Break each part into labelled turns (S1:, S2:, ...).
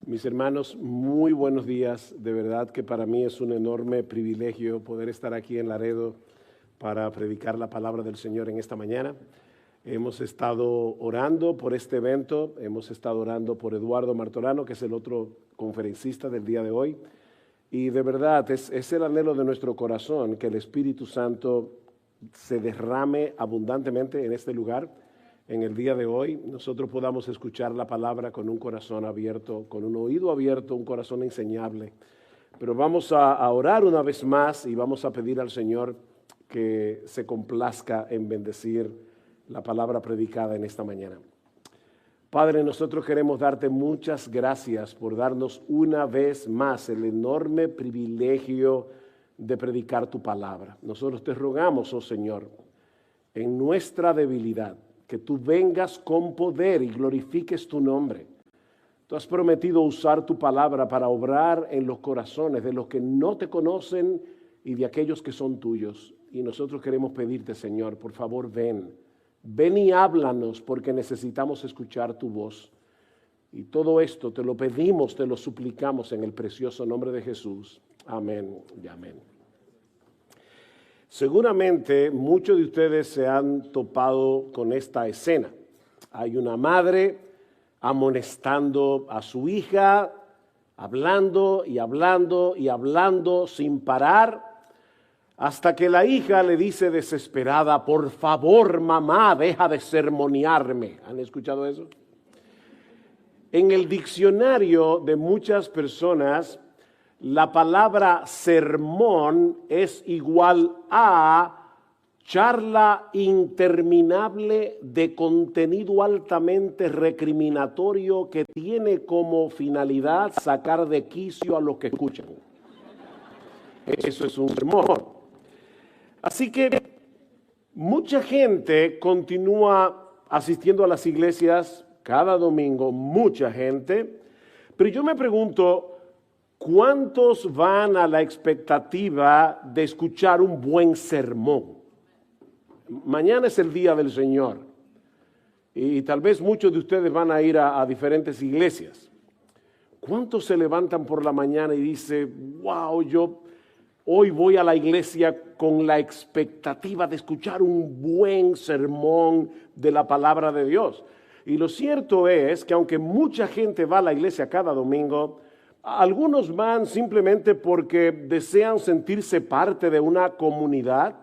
S1: Mis hermanos, muy buenos días. De verdad que para mí es un enorme privilegio poder estar aquí en Laredo para predicar la palabra del Señor en esta mañana. Hemos estado orando por este evento, hemos estado orando por Eduardo Martorano, que es el otro conferencista del día de hoy. Y de verdad es el anhelo de nuestro corazón que el Espíritu Santo se derrame abundantemente en este lugar. En el día de hoy nosotros podamos escuchar la palabra con un corazón abierto, con un oído abierto, un corazón enseñable. Pero vamos a orar una vez más y vamos a pedir al Señor que se complazca en bendecir la palabra predicada en esta mañana. Padre, nosotros queremos darte muchas gracias por darnos una vez más el enorme privilegio de predicar tu palabra. Nosotros te rogamos, oh Señor, en nuestra debilidad, que tú vengas con poder y glorifiques tu nombre. Tú has prometido usar tu palabra para obrar en los corazones de los que no te conocen y de aquellos que son tuyos. Y nosotros queremos pedirte, Señor, por favor, ven y háblanos porque necesitamos escuchar tu voz. Y todo esto te lo pedimos, te lo suplicamos en el precioso nombre de Jesús. Amén y amén. Seguramente muchos de ustedes se han topado con esta escena. Hay una madre amonestando a su hija, hablando y hablando y hablando sin parar, hasta que la hija le dice desesperada: por favor, mamá, deja de sermonearme. ¿Han escuchado eso? En el diccionario de muchas personas, la palabra sermón es igual a charla interminable de contenido altamente recriminatorio que tiene como finalidad sacar de quicio a los que escuchan. Eso es un sermón. Así que mucha gente continúa asistiendo a las iglesias cada domingo, mucha gente, pero yo me pregunto, ¿cuántos van a la expectativa de escuchar un buen sermón? Mañana es el día del Señor y tal vez muchos de ustedes van a ir a diferentes iglesias. ¿Cuántos se levantan por la mañana y dicen: wow, yo hoy voy a la iglesia con la expectativa de escuchar un buen sermón de la palabra de Dios? Y lo cierto es que aunque mucha gente va a la iglesia cada domingo, algunos van simplemente porque desean sentirse parte de una comunidad,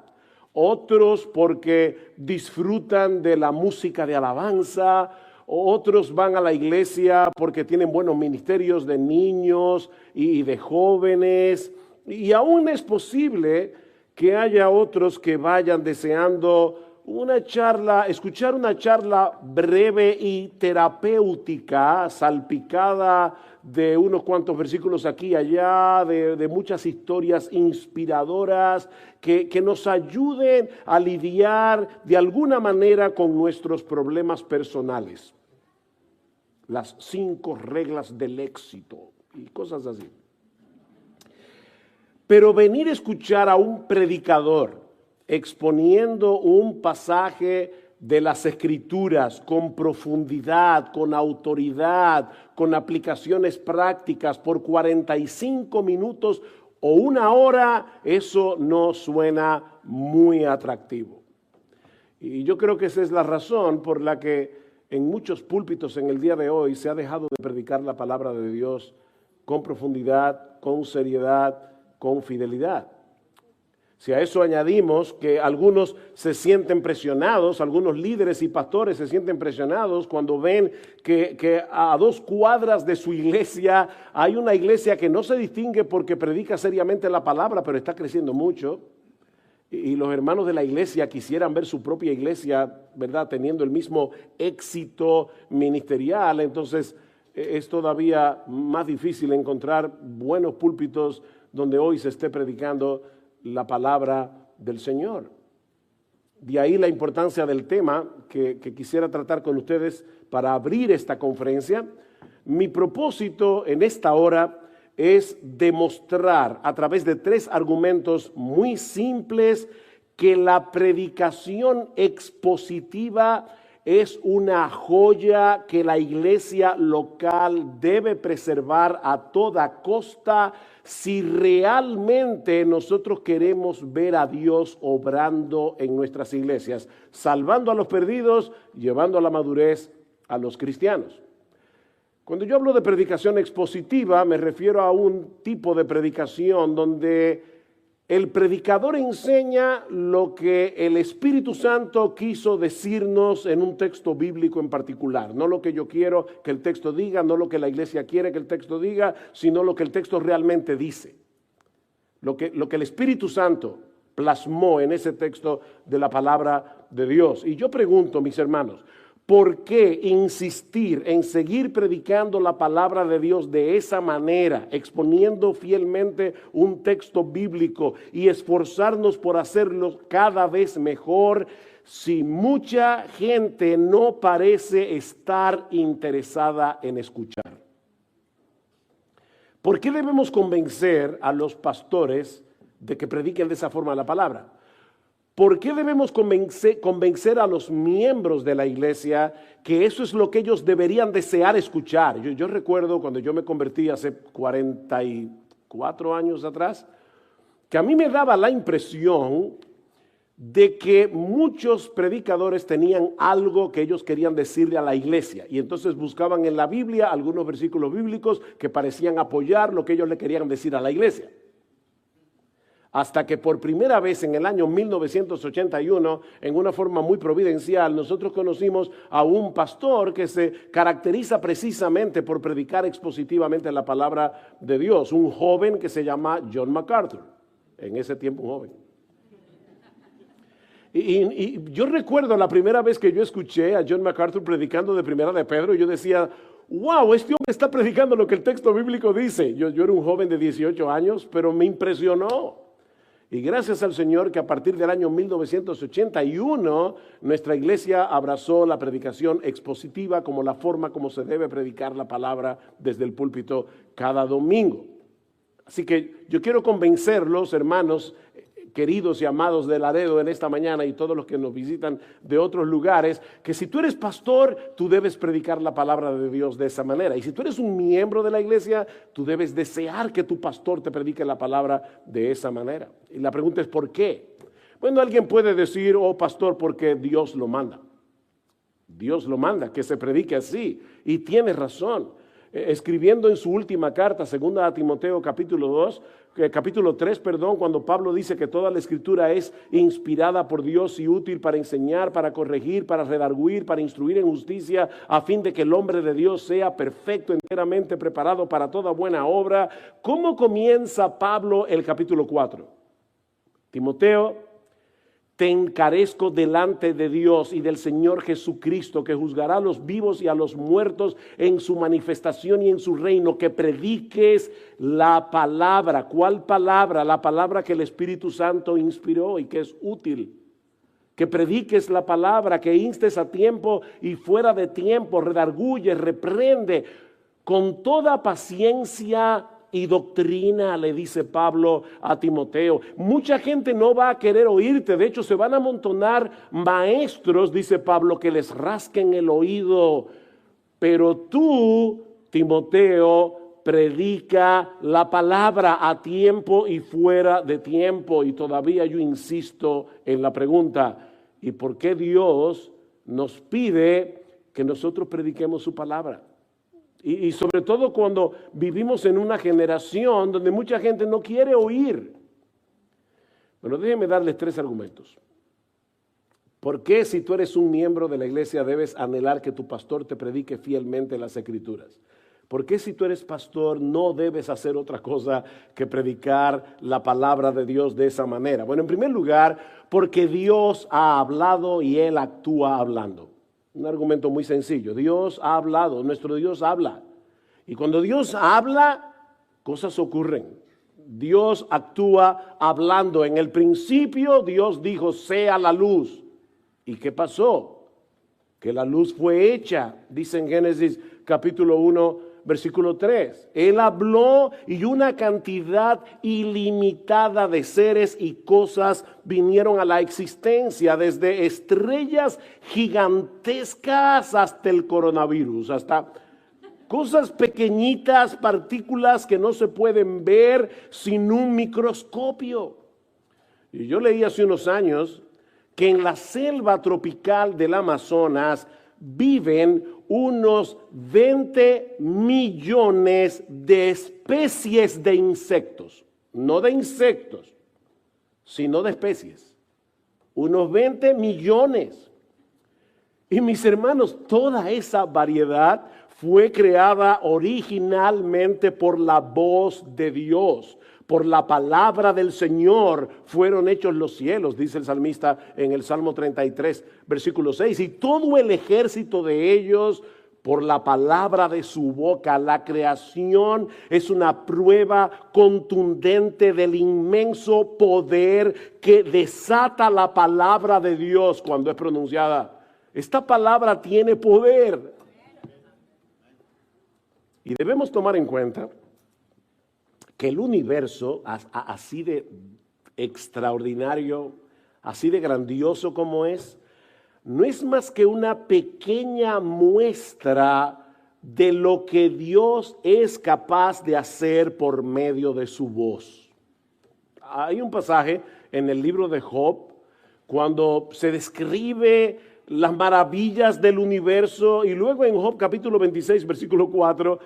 S1: otros porque disfrutan de la música de alabanza, otros van a la iglesia porque tienen buenos ministerios de niños y de jóvenes, y aún es posible que haya otros que vayan deseando escuchar una charla breve y terapéutica, salpicada de unos cuantos versículos aquí y allá, de muchas historias inspiradoras que nos ayuden a lidiar de alguna manera con nuestros problemas personales. Las 5 reglas del éxito y cosas así. Pero venir a escuchar a un predicador exponiendo un pasaje de las Escrituras con profundidad, con autoridad, con aplicaciones prácticas por 45 minutos o una hora, eso no suena muy atractivo. Y yo creo que esa es la razón por la que en muchos púlpitos en el día de hoy se ha dejado de predicar la palabra de Dios con profundidad, con seriedad, con fidelidad. Si a eso añadimos que algunos se sienten presionados, algunos líderes y pastores se sienten presionados cuando ven que a 2 cuadras de su iglesia hay una iglesia que no se distingue porque predica seriamente la palabra, pero está creciendo mucho. Y los hermanos de la iglesia quisieran ver su propia iglesia, ¿verdad?, teniendo el mismo éxito ministerial. Entonces es todavía más difícil encontrar buenos púlpitos donde hoy se esté predicando la palabra del Señor. De ahí la importancia del tema que quisiera tratar con ustedes para abrir esta conferencia. Mi propósito en esta hora es demostrar a través de 3 argumentos muy simples que la predicación expositiva es una joya que la iglesia local debe preservar a toda costa si realmente nosotros queremos ver a Dios obrando en nuestras iglesias, salvando a los perdidos, llevando a la madurez a los cristianos. Cuando yo hablo de predicación expositiva, me refiero a un tipo de predicación donde el predicador enseña lo que el Espíritu Santo quiso decirnos en un texto bíblico en particular. No lo que yo quiero que el texto diga, no lo que la iglesia quiere que el texto diga, sino lo que el texto realmente dice. Lo que el Espíritu Santo plasmó en ese texto de la palabra de Dios. Y yo pregunto, mis hermanos, ¿por qué insistir en seguir predicando la palabra de Dios de esa manera, exponiendo fielmente un texto bíblico y esforzarnos por hacerlo cada vez mejor si mucha gente no parece estar interesada en escuchar? ¿Por qué debemos convencer a los pastores de que prediquen de esa forma la palabra? ¿Por qué debemos convencer a los miembros de la iglesia que eso es lo que ellos deberían desear escuchar? Yo recuerdo cuando yo me convertí hace 44 años atrás, que a mí me daba la impresión de que muchos predicadores tenían algo que ellos querían decirle a la iglesia y entonces buscaban en la Biblia algunos versículos bíblicos que parecían apoyar lo que ellos le querían decir a la iglesia. Hasta que por primera vez en el año 1981, en una forma muy providencial, nosotros conocimos a un pastor que se caracteriza precisamente por predicar expositivamente la palabra de Dios, un joven que se llama John MacArthur, en ese tiempo un joven. Y yo recuerdo la primera vez que yo escuché a John MacArthur predicando de Primera de Pedro, y yo decía, wow, este hombre está predicando lo que el texto bíblico dice. Yo era un joven de 18 años, pero me impresionó. Y gracias al Señor que a partir del año 1981 nuestra iglesia abrazó la predicación expositiva como la forma como se debe predicar la palabra desde el púlpito cada domingo. Así que yo quiero convencerlos, hermanos queridos y amados de Laredo en esta mañana y todos los que nos visitan de otros lugares, que si tú eres pastor, tú debes predicar la palabra de Dios de esa manera. Y si tú eres un miembro de la iglesia, tú debes desear que tu pastor te predique la palabra de esa manera. Y la pregunta es ¿por qué? Bueno, alguien puede decir, oh pastor, porque Dios lo manda. Dios lo manda, que se predique así. Y tiene razón. Escribiendo en su última carta, segunda a Timoteo capítulo 3, cuando Pablo dice que toda la escritura es inspirada por Dios y útil para enseñar, para corregir, para redarguir, para instruir en justicia, a fin de que el hombre de Dios sea perfecto, enteramente preparado para toda buena obra. ¿Cómo comienza Pablo el capítulo 4? Timoteo, te encarezco delante de Dios y del Señor Jesucristo, que juzgará a los vivos y a los muertos en su manifestación y en su reino, que prediques la palabra. ¿Cuál palabra? La palabra que el Espíritu Santo inspiró y que es útil. Que prediques la palabra, que instes a tiempo y fuera de tiempo, redarguye, reprende con toda paciencia y doctrina, le dice Pablo a Timoteo. Mucha gente no va a querer oírte, de hecho se van a amontonar maestros, dice Pablo, que les rasquen el oído, pero tú, Timoteo, predica la palabra a tiempo y fuera de tiempo. Y todavía yo insisto en la pregunta, ¿y por qué Dios nos pide que nosotros prediquemos su palabra? Y sobre todo cuando vivimos en una generación donde mucha gente no quiere oír. Bueno, déjenme darles 3 argumentos. ¿Por qué si tú eres un miembro de la iglesia debes anhelar que tu pastor te predique fielmente las escrituras? ¿Por qué si tú eres pastor no debes hacer otra cosa que predicar la palabra de Dios de esa manera? Bueno, en primer lugar, porque Dios ha hablado y Él actúa hablando. Un argumento muy sencillo. Dios ha hablado, nuestro Dios habla. Y cuando Dios habla, cosas ocurren. Dios actúa hablando. En el principio Dios dijo, sea la luz. ¿Y qué pasó? Que la luz fue hecha. Dice en Génesis capítulo 1, versículo 3. Él habló y una cantidad ilimitada de seres y cosas vinieron a la existencia, desde estrellas gigantescas hasta el coronavirus, hasta cosas pequeñitas, partículas que no se pueden ver sin un microscopio. Y yo leí hace unos años que en la selva tropical del Amazonas viven unos 20 millones de especies de insectos, no de insectos, sino de especies. Unos 20 millones. Y mis hermanos, toda esa variedad fue creada originalmente por la voz de Dios. Por la palabra del Señor fueron hechos los cielos, dice el salmista en el Salmo 33, versículo 6. Y todo el ejército de ellos por la palabra de su boca. La creación es una prueba contundente del inmenso poder que desata la palabra de Dios cuando es pronunciada. Esta palabra tiene poder. Y debemos tomar en cuenta que el universo, así de extraordinario, así de grandioso como es, no es más que una pequeña muestra de lo que Dios es capaz de hacer por medio de su voz. Hay un pasaje en el libro de Job, cuando se describe las maravillas del universo, y luego en Job capítulo 26, versículo 4,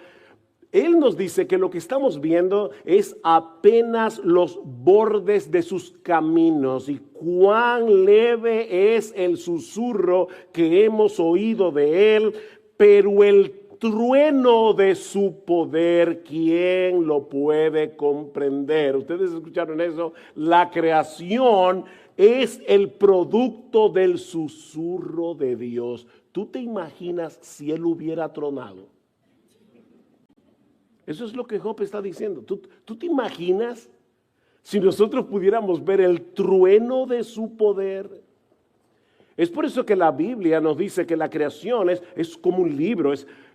S1: él nos dice que lo que estamos viendo es apenas los bordes de sus caminos y cuán leve es el susurro que hemos oído de él, pero el trueno de su poder, ¿quién lo puede comprender? Ustedes escucharon eso. La creación es el producto del susurro de Dios. ¿Tú te imaginas si él hubiera tronado? Eso es lo que Job está diciendo. ¿Tú te imaginas si nosotros pudiéramos ver el trueno de su poder? Es por eso que la Biblia nos dice que la creación es como un libro,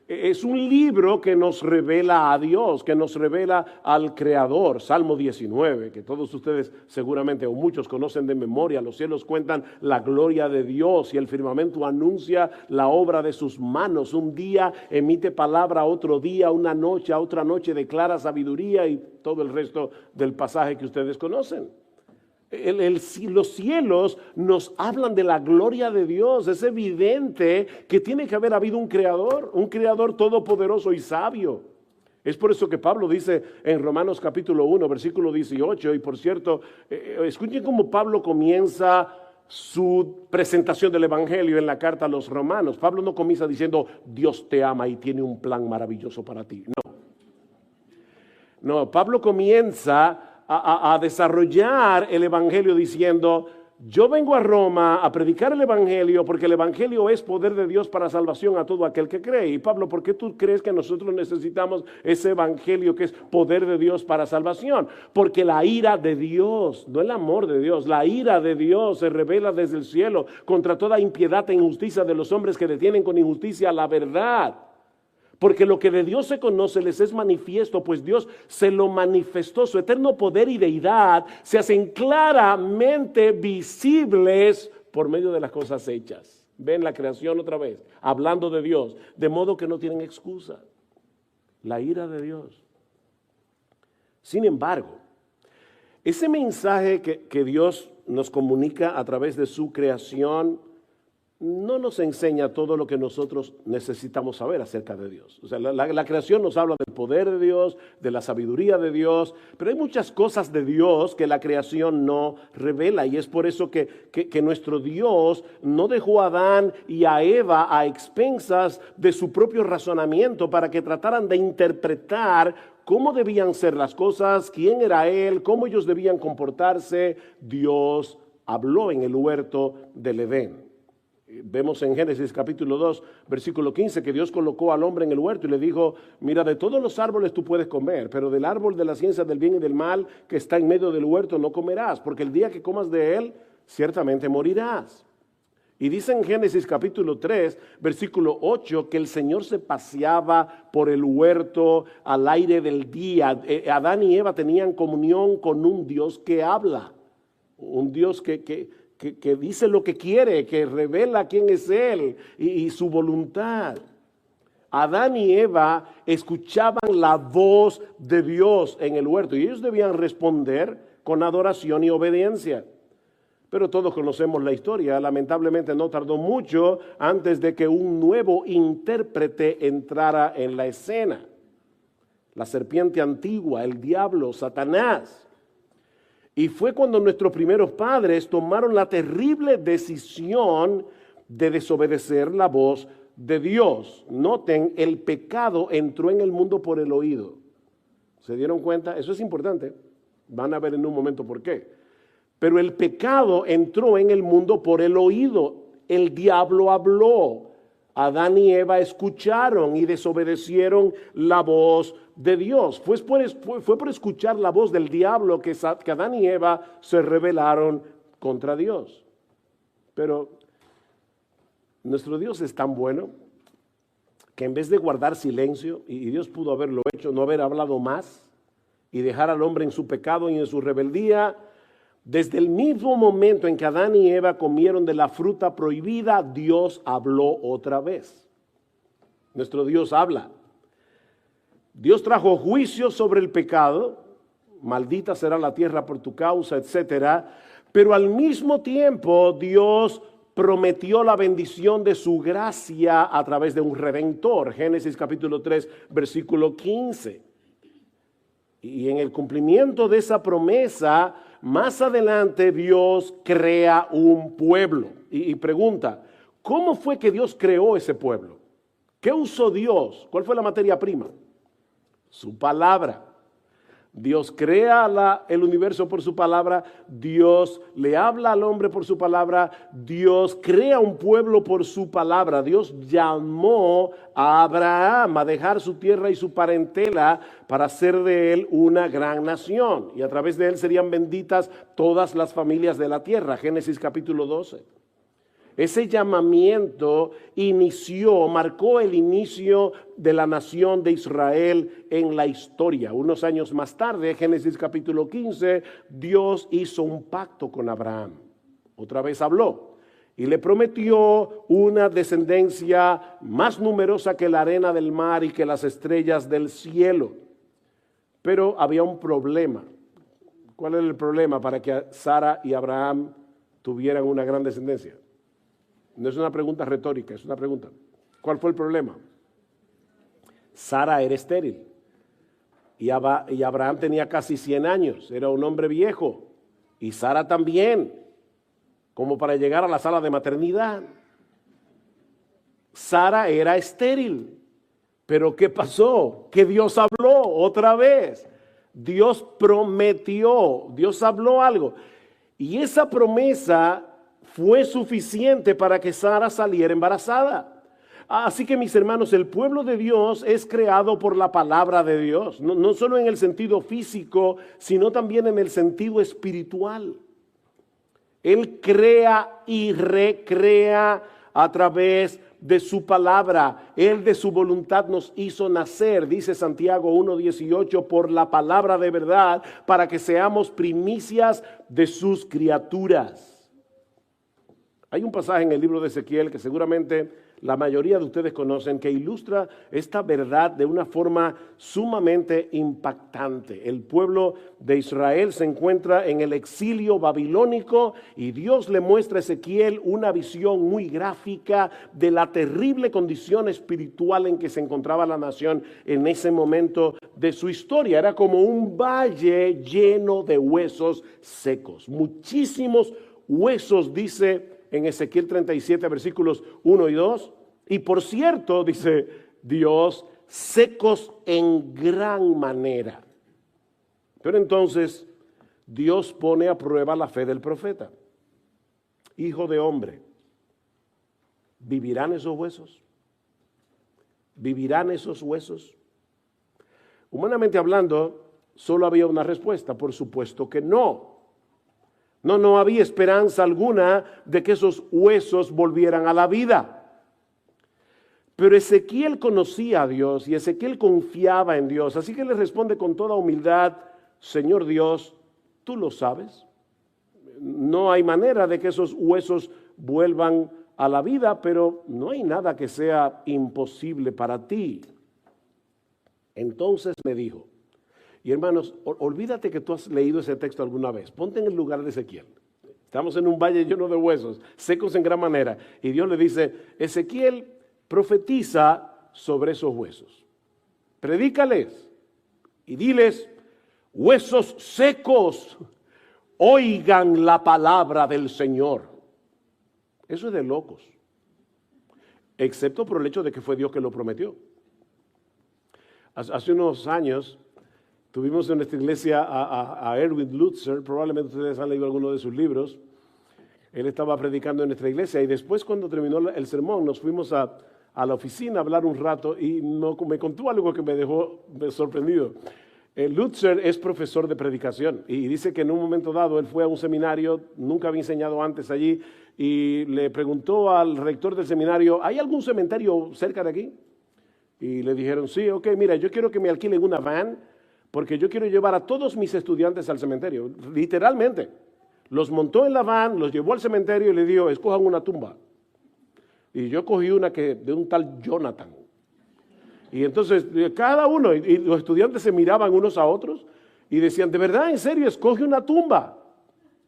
S1: es un libro que nos revela a Dios, que nos revela al Creador. Salmo 19, que todos ustedes seguramente o muchos conocen de memoria. Los cielos cuentan la gloria de Dios y el firmamento anuncia la obra de sus manos. Un día emite palabra, otro día, una noche, a otra noche declara sabiduría, y todo el resto del pasaje que ustedes conocen. Los cielos nos hablan de la gloria de Dios. Es evidente que tiene que haber habido un creador todopoderoso y sabio. Es por eso que Pablo dice en Romanos capítulo 1, versículo 18, y por cierto, escuchen cómo Pablo comienza su presentación del Evangelio en la carta a los Romanos. Pablo no comienza diciendo, Dios te ama y tiene un plan maravilloso para ti. No, Pablo comienza a desarrollar el Evangelio diciendo, yo vengo a Roma a predicar el Evangelio porque el Evangelio es poder de Dios para salvación a todo aquel que cree. Y Pablo, ¿por qué tú crees que nosotros necesitamos ese Evangelio que es poder de Dios para salvación? Porque la ira de Dios, no el amor de Dios, la ira de Dios se revela desde el cielo contra toda impiedad e injusticia de los hombres que detienen con injusticia la verdad. Porque lo que de Dios se conoce les es manifiesto, pues Dios se lo manifestó. Su eterno poder y deidad se hacen claramente visibles por medio de las cosas hechas. Ven la creación otra vez, hablando de Dios, de modo que no tienen excusa. La ira de Dios. Sin embargo, ese mensaje que Dios nos comunica a través de su creación no nos enseña todo lo que nosotros necesitamos saber acerca de Dios. O sea, la creación nos habla del poder de Dios, de la sabiduría de Dios, pero hay muchas cosas de Dios que la creación no revela, y es por eso que nuestro Dios no dejó a Adán y a Eva a expensas de su propio razonamiento para que trataran de interpretar cómo debían ser las cosas, quién era Él, cómo ellos debían comportarse. Dios habló en el huerto del Edén. Vemos en Génesis capítulo 2, versículo 15, que Dios colocó al hombre en el huerto y le dijo, mira, de todos los árboles tú puedes comer, pero del árbol de la ciencia del bien y del mal que está en medio del huerto no comerás, porque el día que comas de él, ciertamente morirás. Y dice en Génesis capítulo 3, versículo 8, que el Señor se paseaba por el huerto al aire del día. Adán y Eva tenían comunión con un Dios que habla, un Dios que dice lo que quiere, que revela quién es Él y su voluntad. Adán y Eva escuchaban la voz de Dios en el huerto y ellos debían responder con adoración y obediencia. Pero todos conocemos la historia. Lamentablemente no tardó mucho antes de que un nuevo intérprete entrara en la escena. La serpiente antigua, el diablo, Satanás. Y fue cuando nuestros primeros padres tomaron la terrible decisión de desobedecer la voz de Dios. Noten, el pecado entró en el mundo por el oído. ¿Se dieron cuenta? Eso es importante. Van a ver en un momento por qué. Pero el pecado entró en el mundo por el oído. El diablo habló. Adán y Eva escucharon y desobedecieron la voz de Dios. Fue por escuchar la voz del diablo que Adán y Eva se rebelaron contra Dios. Pero nuestro Dios es tan bueno que en vez de guardar silencio, y Dios pudo haberlo hecho, no haber hablado más y dejar al hombre en su pecado y en su rebeldía, desde el mismo momento en que Adán y Eva comieron de la fruta prohibida, Dios habló otra vez. Nuestro Dios habla. Dios trajo juicio sobre el pecado, maldita será la tierra por tu causa, etcétera. Pero al mismo tiempo Dios prometió la bendición de su gracia a través de un redentor. Génesis capítulo 3, versículo 15. Y en el cumplimiento de esa promesa, más adelante Dios crea un pueblo. Y pregunta, ¿cómo fue que Dios creó ese pueblo? ¿Qué usó Dios? ¿Cuál fue la materia prima? Su palabra. Dios crea el universo por su palabra, Dios le habla al hombre por su palabra, Dios crea un pueblo por su palabra. Dios llamó a Abraham a dejar su tierra y su parentela para hacer de él una gran nación. Y a través de él serían benditas todas las familias de la tierra. Génesis capítulo 12. Ese llamamiento marcó el inicio de la nación de Israel en la historia. Unos años más tarde, Génesis capítulo 15, Dios hizo un pacto con Abraham. Otra vez habló y le prometió una descendencia más numerosa que la arena del mar y que las estrellas del cielo. Pero había un problema. ¿Cuál era el problema para que Sara y Abraham tuvieran una gran descendencia? No es una pregunta retórica, es una pregunta. ¿Cuál fue el problema? Sara era estéril y Abraham tenía casi 100 años, era un hombre viejo, y Sara también, como para llegar a la sala de maternidad. Sara era estéril, pero ¿qué pasó? Que Dios habló otra vez. Dios prometió, Dios habló algo, y esa promesa fue suficiente para que Sara saliera embarazada. Así que, mis hermanos, el pueblo de Dios es creado por la palabra de Dios, no solo en el sentido físico, sino también en el sentido espiritual. Él crea y recrea a través de su palabra. Él de su voluntad nos hizo nacer, dice Santiago 1:18, por la palabra de verdad, para que seamos primicias de sus criaturas. Hay un pasaje en el libro de Ezequiel que seguramente la mayoría de ustedes conocen, que ilustra esta verdad de una forma sumamente impactante. El pueblo de Israel se encuentra en el exilio babilónico y Dios le muestra a Ezequiel una visión muy gráfica de la terrible condición espiritual en que se encontraba la nación en ese momento de su historia. Era como un valle lleno de huesos secos, muchísimos huesos, dice en Ezequiel 37, versículos 1 y 2. Y por cierto, dice Dios, secos en gran manera. Pero entonces Dios pone a prueba la fe del profeta. Hijo de hombre, ¿vivirán esos huesos? ¿Vivirán esos huesos? Humanamente hablando, solo había una respuesta: por supuesto que no. No había esperanza alguna de que esos huesos volvieran a la vida. Pero Ezequiel conocía a Dios y Ezequiel confiaba en Dios. Así que le responde con toda humildad: Señor Dios, tú lo sabes. No hay manera de que esos huesos vuelvan a la vida, pero no hay nada que sea imposible para ti. Entonces me dijo, y hermanos, olvídate que tú has leído ese texto alguna vez. Ponte en el lugar de Ezequiel. Estamos en un valle lleno de huesos, secos en gran manera. Y Dios le dice: Ezequiel, profetiza sobre esos huesos. Predícales y diles: huesos secos, oigan la palabra del Señor. Eso es de locos. Excepto por el hecho de que fue Dios que lo prometió. Hace unos años tuvimos en nuestra iglesia a Erwin Lutzer. Probablemente ustedes han leído alguno de sus libros. Él estaba predicando en nuestra iglesia y después, cuando terminó el sermón, nos fuimos a la oficina a hablar un rato y me contó algo que me dejó sorprendido. Lutzer es profesor de predicación y dice que en un momento dado él fue a un seminario, nunca había enseñado antes allí, y le preguntó al rector del seminario: ¿hay algún cementerio cerca de aquí? Y le dijeron: sí, ok, mira, yo quiero que me alquilen una van porque yo quiero llevar a todos mis estudiantes al cementerio. Literalmente, los montó en la van, los llevó al cementerio y le dijo: escojan una tumba. Y yo cogí una de un tal Jonathan. Y entonces cada uno, y los estudiantes se miraban unos a otros y decían: ¿de verdad, en serio, escoge una tumba?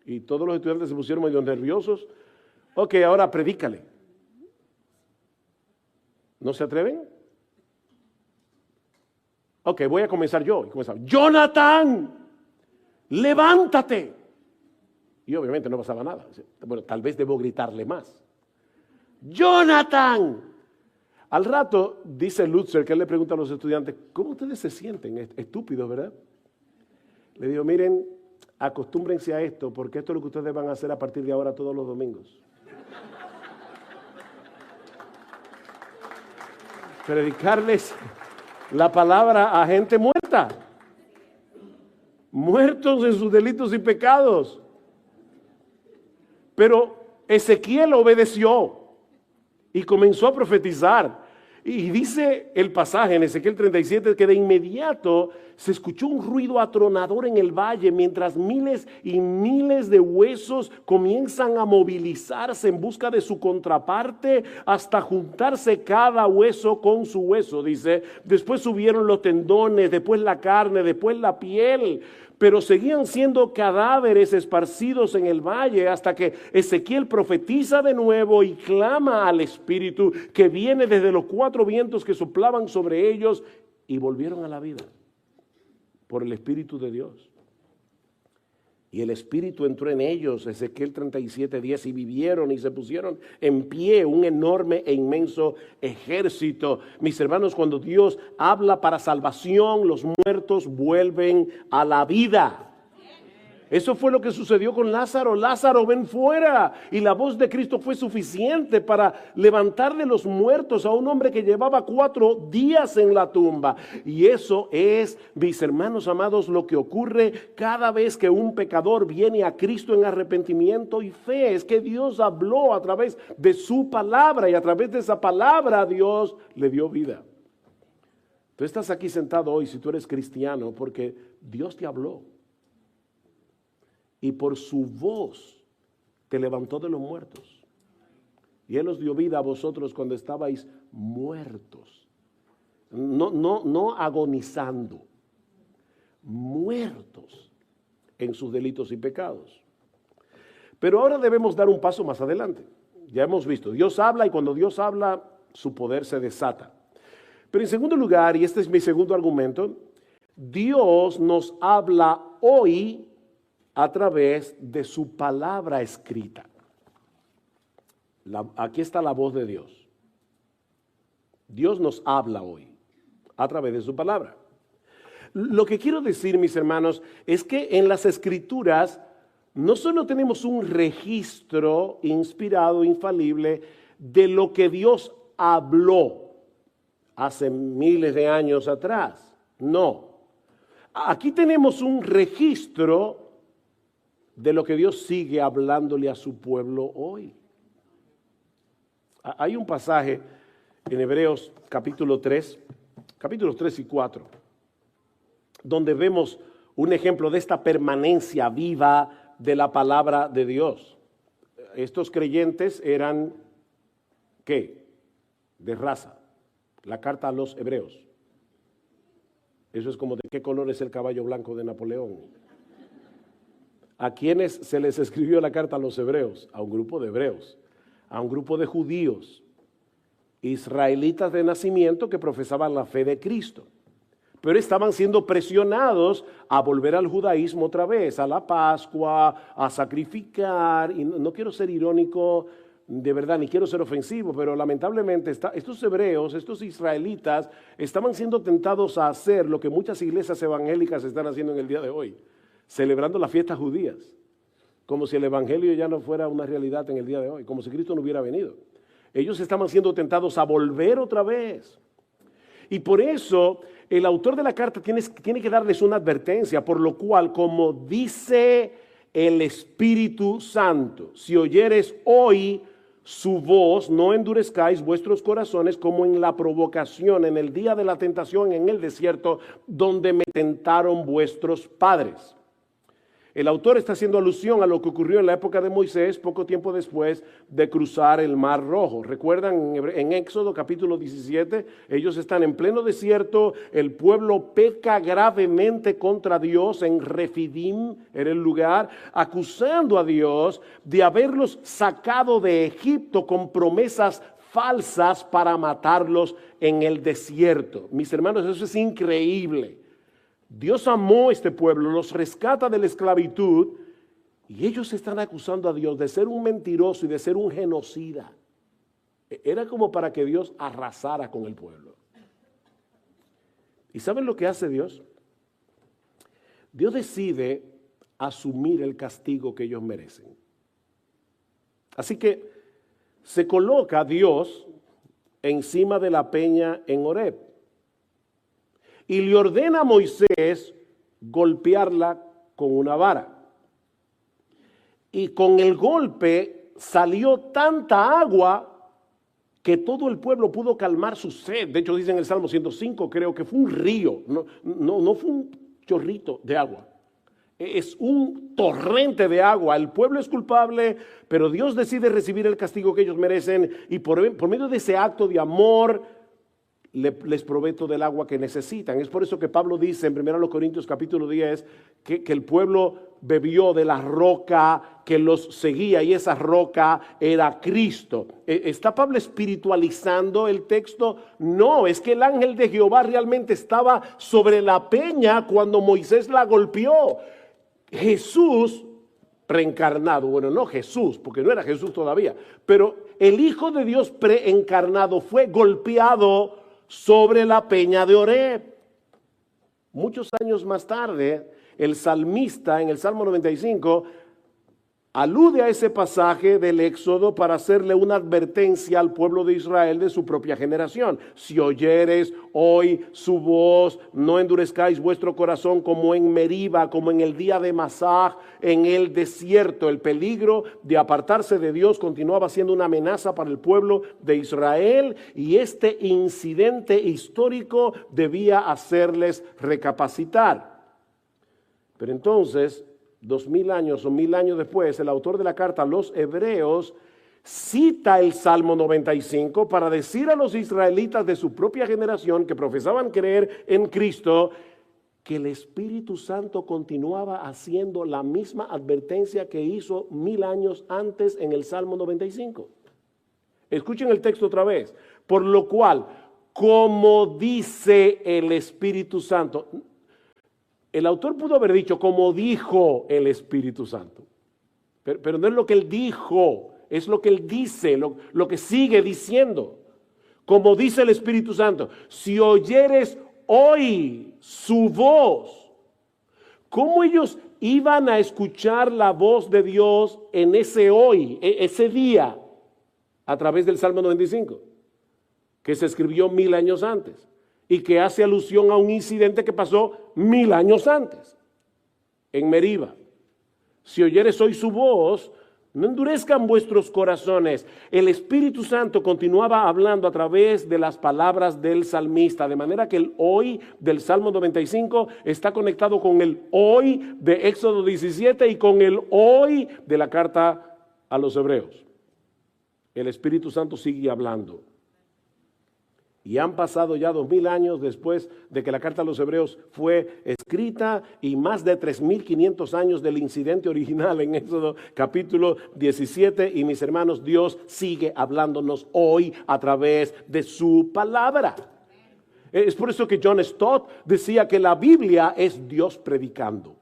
S1: Y todos los estudiantes se pusieron medio nerviosos. Ok, ahora predícale. ¿No se atreven? Ok, voy a comenzar yo. Y comenzaba: Jonathan, levántate. Y obviamente no pasaba nada. Bueno, tal vez debo gritarle más. Jonathan. Al rato dice Lutzer que él le pregunta a los estudiantes: ¿cómo ustedes se sienten? Estúpidos, ¿verdad? Le digo: miren, acostúmbrense a esto, porque esto es lo que ustedes van a hacer a partir de ahora todos los domingos. Predicarles la palabra a gente muerta, muertos en sus delitos y pecados. Pero Ezequiel obedeció y comenzó a profetizar. Y dice el pasaje en Ezequiel 37 que de inmediato se escuchó un ruido atronador en el valle, mientras miles y miles de huesos comienzan a movilizarse en busca de su contraparte hasta juntarse cada hueso con su hueso. Dice: después subieron los tendones, después la carne, después la piel. Pero seguían siendo cadáveres esparcidos en el valle hasta que Ezequiel profetiza de nuevo y clama al Espíritu que viene desde los cuatro vientos que soplaban sobre ellos, y volvieron a la vida por el Espíritu de Dios. Y el Espíritu entró en ellos, Ezequiel 37:10, y vivieron y se pusieron en pie un enorme e inmenso ejército. Mis hermanos, cuando Dios habla para salvación, los muertos vuelven a la vida. Eso fue lo que sucedió con Lázaro. Lázaro, ven fuera. Y la voz de Cristo fue suficiente para levantar de los muertos a un hombre que llevaba 4 días en la tumba. Y eso es, mis hermanos amados, lo que ocurre cada vez que un pecador viene a Cristo en arrepentimiento y fe. Es que Dios habló a través de su palabra, y a través de esa palabra Dios le dio vida. Tú estás aquí sentado hoy, si tú eres cristiano, porque Dios te habló. Y por su voz te levantó de los muertos. Y Él os dio vida a vosotros cuando estabais muertos. No agonizando. Muertos en sus delitos y pecados. Pero ahora debemos dar un paso más adelante. Ya hemos visto, Dios habla, y cuando Dios habla, su poder se desata. Pero en segundo lugar, y este es mi segundo argumento, Dios nos habla hoy a través de su palabra escrita. Aquí está la voz de Dios. Dios nos habla hoy a través de su palabra. Lo que quiero decir, mis hermanos, es que en las Escrituras no solo tenemos un registro inspirado, infalible, de lo que Dios habló hace miles de años atrás. No. Aquí tenemos un registro de lo que Dios sigue hablándole a su pueblo hoy. Hay un pasaje en Hebreos capítulos 3 y 4, donde vemos un ejemplo de esta permanencia viva de la palabra de Dios. Estos creyentes eran, ¿qué? De raza. La carta a los hebreos. Eso es como de qué color es el caballo blanco de Napoleón. ¿A quiénes se les escribió la carta a los hebreos? A un grupo de hebreos, a un grupo de judíos, israelitas de nacimiento que profesaban la fe de Cristo, pero estaban siendo presionados a volver al judaísmo otra vez, a la Pascua, a sacrificar. Y no quiero ser irónico, de verdad, ni quiero ser ofensivo, pero lamentablemente estos hebreos, estos israelitas, estaban siendo tentados a hacer lo que muchas iglesias evangélicas están haciendo en el día de hoy, celebrando las fiestas judías, como si el evangelio ya no fuera una realidad en el día de hoy, como si Cristo no hubiera venido. Ellos estaban siendo tentados a volver otra vez. Y por eso el autor de la carta tiene que darles una advertencia, por lo cual, como dice el Espíritu Santo, si oyeres hoy su voz, no endurezcáis vuestros corazones como en la provocación, en el día de la tentación en el desierto, donde me tentaron vuestros padres. El autor está haciendo alusión a lo que ocurrió en la época de Moisés, poco tiempo después de cruzar el Mar Rojo. ¿Recuerdan en Éxodo capítulo 17? Ellos están en pleno desierto, el pueblo peca gravemente contra Dios en Refidim, era el lugar, acusando a Dios de haberlos sacado de Egipto con promesas falsas para matarlos en el desierto. Mis hermanos, eso es increíble. Dios amó a este pueblo, los rescata de la esclavitud y ellos están acusando a Dios de ser un mentiroso y de ser un genocida. Era como para que Dios arrasara con el pueblo. ¿Y saben lo que hace Dios? Dios decide asumir el castigo que ellos merecen. Así que se coloca Dios encima de la peña en Horeb. Y le ordena a Moisés golpearla con una vara. Y con el golpe salió tanta agua que todo el pueblo pudo calmar su sed. De hecho, dice en el Salmo 105, creo que fue un río, no fue un chorrito de agua. Es un torrente de agua. El pueblo es culpable, pero Dios decide recibir el castigo que ellos merecen. Y por medio de ese acto de amor, les provee todo el agua que necesitan. Es por eso que Pablo dice en 1 Corintios capítulo 10 que el pueblo bebió de la roca que los seguía y esa roca era Cristo. ¿Está Pablo espiritualizando el texto? No, es que el ángel de Jehová realmente estaba sobre la peña cuando Moisés la golpeó. Jesús preencarnado, bueno, no Jesús, porque no era Jesús todavía, pero el Hijo de Dios preencarnado fue golpeado sobre la peña de Horeb. Muchos años más tarde, el salmista en el Salmo 95 alude a ese pasaje del Éxodo para hacerle una advertencia al pueblo de Israel de su propia generación. Si oyeres hoy su voz, no endurezcáis vuestro corazón como en Meriba, como en el día de Masah, en el desierto. El peligro de apartarse de Dios continuaba siendo una amenaza para el pueblo de Israel y este incidente histórico debía hacerles recapacitar. Pero entonces, 2000 años o 1000 años después, el autor de la carta a los hebreos cita el Salmo 95 para decir a los israelitas de su propia generación que profesaban creer en Cristo que el Espíritu Santo continuaba haciendo la misma advertencia que hizo 1000 años antes en el Salmo 95. Escuchen el texto otra vez. Por lo cual, como dice el Espíritu Santo. El autor pudo haber dicho, como dijo el Espíritu Santo. Pero no es lo que él dijo, es lo que él dice, lo que sigue diciendo. Como dice el Espíritu Santo, si oyeres hoy su voz. ¿Cómo ellos iban a escuchar la voz de Dios en ese hoy, ese día, a través del Salmo 95, que se escribió 1000 años antes? Y que hace alusión a un incidente que pasó 1000 años antes, en Meriba. Si oyeres hoy su voz, no endurezcan vuestros corazones. El Espíritu Santo continuaba hablando a través de las palabras del salmista, de manera que el hoy del Salmo 95 está conectado con el hoy de Éxodo 17 y con el hoy de la carta a los Hebreos. El Espíritu Santo sigue hablando. Y han pasado ya 2000 años después de que la carta a los Hebreos fue escrita y más de 3500 años del incidente original en Éxodo capítulo 17. Y mis hermanos, Dios sigue hablándonos hoy a través de su palabra. Es por eso que John Stott decía que la Biblia es Dios predicando.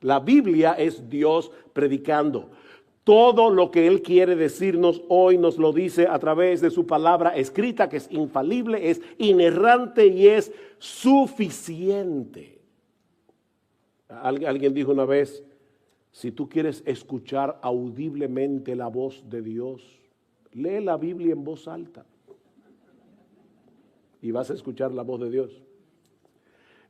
S1: La Biblia es Dios predicando. Todo lo que Él quiere decirnos hoy nos lo dice a través de su palabra escrita, que es infalible, es inerrante y es suficiente. Alguien dijo una vez, si tú quieres escuchar audiblemente la voz de Dios, lee la Biblia en voz alta y vas a escuchar la voz de Dios.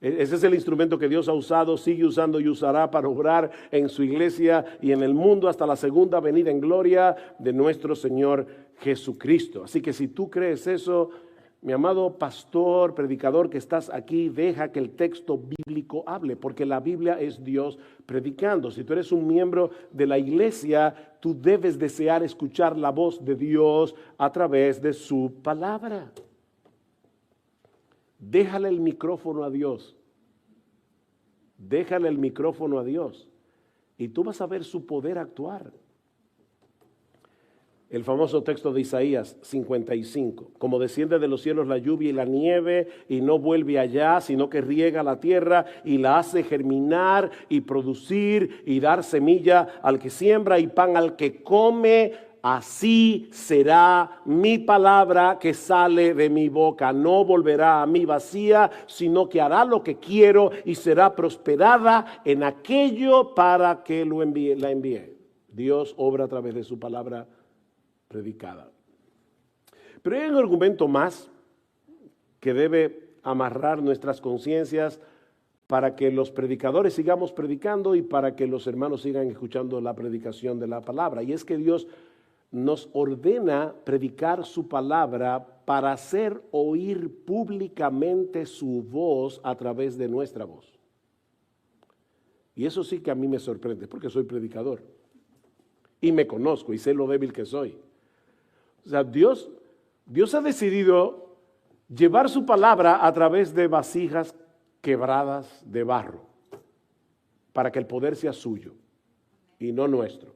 S1: Ese es el instrumento que Dios ha usado, sigue usando y usará para obrar en su iglesia y en el mundo hasta la segunda venida en gloria de nuestro Señor Jesucristo. Así que si tú crees eso, mi amado pastor, predicador que estás aquí, deja que el texto bíblico hable, porque la Biblia es Dios predicando. Si tú eres un miembro de la iglesia, tú debes desear escuchar la voz de Dios a través de su palabra. Déjale el micrófono a Dios. Déjale el micrófono a Dios. Y tú vas a ver su poder actuar. El famoso texto de Isaías 55. Como desciende de los cielos la lluvia y la nieve y no vuelve allá, sino que riega la tierra y la hace germinar y producir y dar semilla al que siembra y pan al que come. Así será mi palabra que sale de mi boca. No volverá a mí vacía, sino que hará lo que quiero y será prosperada en aquello para que la envíe. Dios obra a través de su palabra predicada. Pero hay un argumento más que debe amarrar nuestras conciencias para que los predicadores sigamos predicando y para que los hermanos sigan escuchando la predicación de la palabra. Y es que Dios nos ordena predicar su palabra para hacer oír públicamente su voz a través de nuestra voz. Y eso sí que a mí me sorprende, porque soy predicador. Y me conozco y sé lo débil que soy. O sea, Dios ha decidido llevar su palabra a través de vasijas quebradas de barro, para que el poder sea suyo y no nuestro.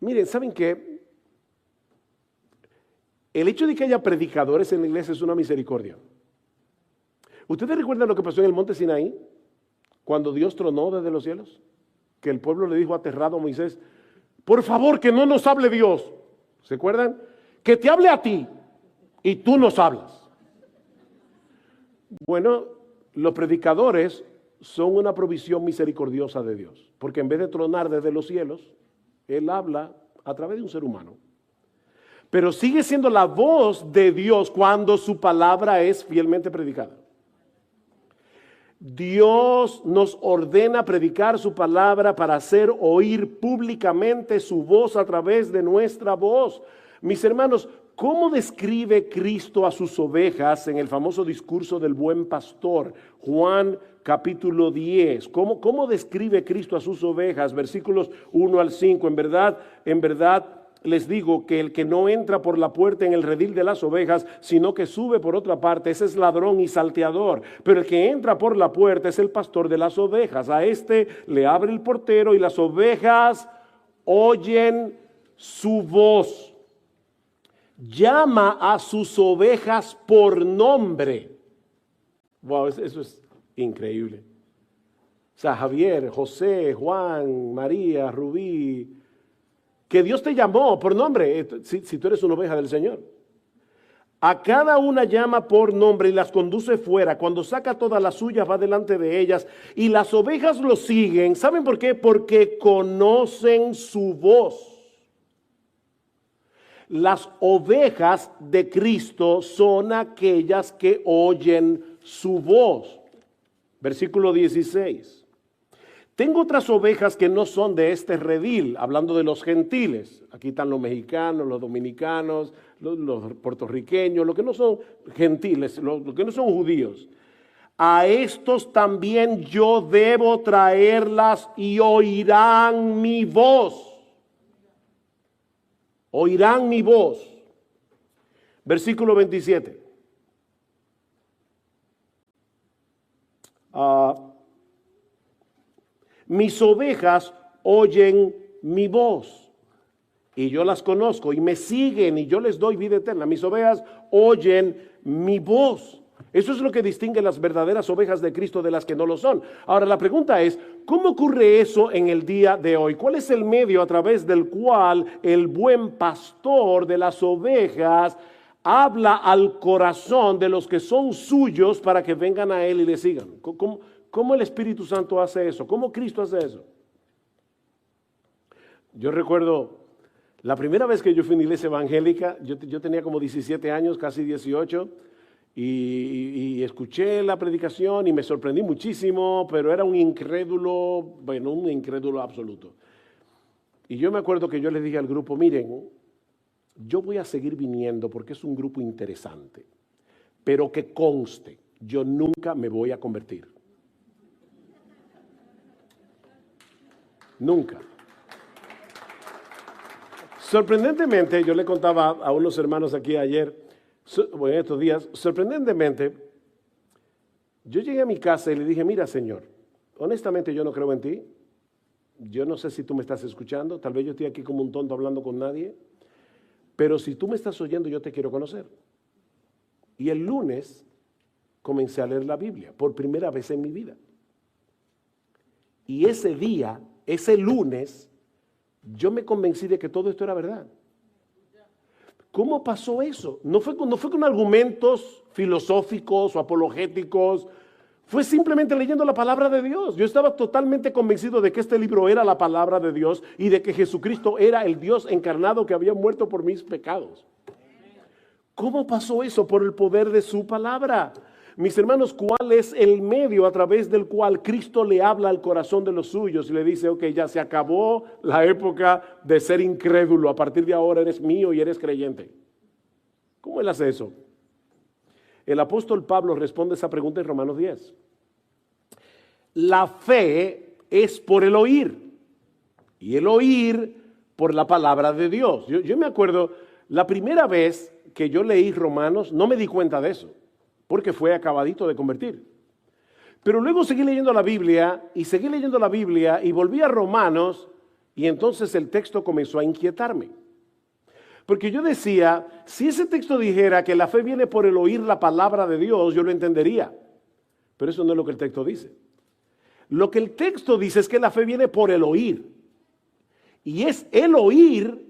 S1: Miren, ¿saben qué? El hecho de que haya predicadores en la iglesia es una misericordia. ¿Ustedes recuerdan lo que pasó en el monte Sinaí? Cuando Dios tronó desde los cielos. Que el pueblo le dijo aterrado a Moisés, por favor que no nos hable Dios. ¿Se acuerdan? Que te hable a ti y tú nos hablas. Bueno, los predicadores son una provisión misericordiosa de Dios. Porque en vez de tronar desde los cielos, Él habla a través de un ser humano. Pero sigue siendo la voz de Dios cuando su palabra es fielmente predicada. Dios nos ordena predicar su palabra para hacer oír públicamente su voz a través de nuestra voz. Mis hermanos, ¿cómo describe Cristo a sus ovejas en el famoso discurso del buen pastor? Juan capítulo 10. ¿Cómo describe Cristo a sus ovejas? Versículos 1 al 5. En verdad les digo que el que no entra por la puerta en el redil de las ovejas, sino que sube por otra parte, ese es ladrón y salteador. Pero el que entra por la puerta es el pastor de las ovejas. A este le abre el portero y las ovejas oyen su voz. Llama a sus ovejas por nombre. Wow, eso es increíble. O sea, Javier, José, Juan, María, Rubí, que Dios te llamó por nombre, si tú eres una oveja del Señor. A cada una llama por nombre y las conduce fuera. Cuando saca todas las suyas va delante de ellas y las ovejas lo siguen. ¿Saben por qué? Porque conocen su voz. Las ovejas de Cristo son aquellas que oyen su voz. Versículo 16. tengo otras ovejas que no son de este redil, hablando de los gentiles. Aquí están los mexicanos, los dominicanos, los puertorriqueños, los que no son gentiles, los que no son judíos. A estos también yo debo traerlas y oirán mi voz. Oirán mi voz. Versículo 27. Mis ovejas oyen mi voz y yo las conozco y me siguen y yo les doy vida eterna. Mis ovejas oyen mi voz. Eso es lo que distingue las verdaderas ovejas de Cristo de las que no lo son. Ahora la pregunta es, ¿cómo ocurre eso en el día de hoy? ¿Cuál es el medio a través del cual el buen pastor de las ovejas habla al corazón de los que son suyos para que vengan a él y le sigan? ¿Cómo el Espíritu Santo hace eso? ¿Cómo Cristo hace eso? Yo recuerdo la primera vez que yo fui a una iglesia evangélica, yo tenía como 17 años, casi 18, y escuché la predicación y me sorprendí muchísimo, pero era un incrédulo, bueno, un incrédulo absoluto. Y yo me acuerdo que yo les dije al grupo, miren, yo voy a seguir viniendo porque es un grupo interesante, pero que conste, yo nunca me voy a convertir. Nunca. Sorprendentemente, yo le contaba a unos hermanos aquí ayer, en estos días, sorprendentemente, yo llegué a mi casa y le dije, mira Señor, honestamente yo no creo en ti, yo no sé si tú me estás escuchando, tal vez yo estoy aquí como un tonto hablando con nadie, pero si tú me estás oyendo yo te quiero conocer. Y el lunes comencé a leer la Biblia, por primera vez en mi vida. Y ese día, ese lunes, yo me convencí de que todo esto era verdad. ¿Cómo pasó eso? No fue con argumentos filosóficos o apologéticos, fue simplemente leyendo la palabra de Dios. Yo estaba totalmente convencido de que este libro era la palabra de Dios y de que Jesucristo era el Dios encarnado que había muerto por mis pecados. ¿Cómo pasó eso? Por el poder de su palabra. Mis hermanos, ¿cuál es el medio a través del cual Cristo le habla al corazón de los suyos y le dice, ok, ya se acabó la época de ser incrédulo, a partir de ahora eres mío y eres creyente? ¿Cómo él hace eso? El apóstol Pablo responde esa pregunta en Romanos 10. La fe es por el oír y el oír por la palabra de Dios. Yo me acuerdo, la primera vez que yo leí Romanos no me di cuenta de eso, porque fue acabadito de convertir. Pero luego seguí leyendo la Biblia y volví a Romanos y entonces el texto comenzó a inquietarme. Porque yo decía, si ese texto dijera que la fe viene por el oír la palabra de Dios, yo lo entendería. Pero eso no es lo que el texto dice. Lo que el texto dice es que la fe viene por el oír. Y es el oír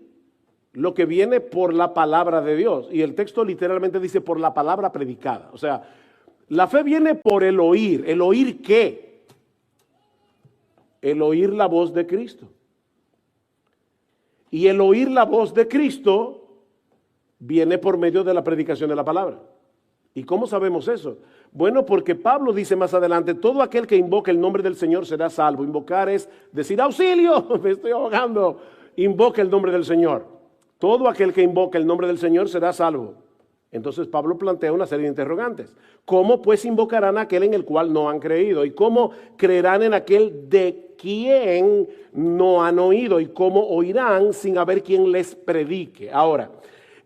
S1: lo que viene por la palabra de Dios. Y el texto literalmente dice por la palabra predicada. O sea, la fe viene por el oír. ¿El oír qué? El oír la voz de Cristo. Y el oír la voz de Cristo viene por medio de la predicación de la palabra. ¿Y cómo sabemos eso? Bueno, porque Pablo dice más adelante, todo aquel que invoque el nombre del Señor será salvo. Invocar es decir, auxilio, me estoy ahogando. Invoca el nombre del Señor. Todo aquel que invoca el nombre del Señor será salvo. Entonces Pablo plantea una serie de interrogantes. ¿Cómo pues invocarán a aquel en el cual no han creído? ¿Y cómo creerán en aquel de quien no han oído? ¿Y cómo oirán sin haber quien les predique? Ahora,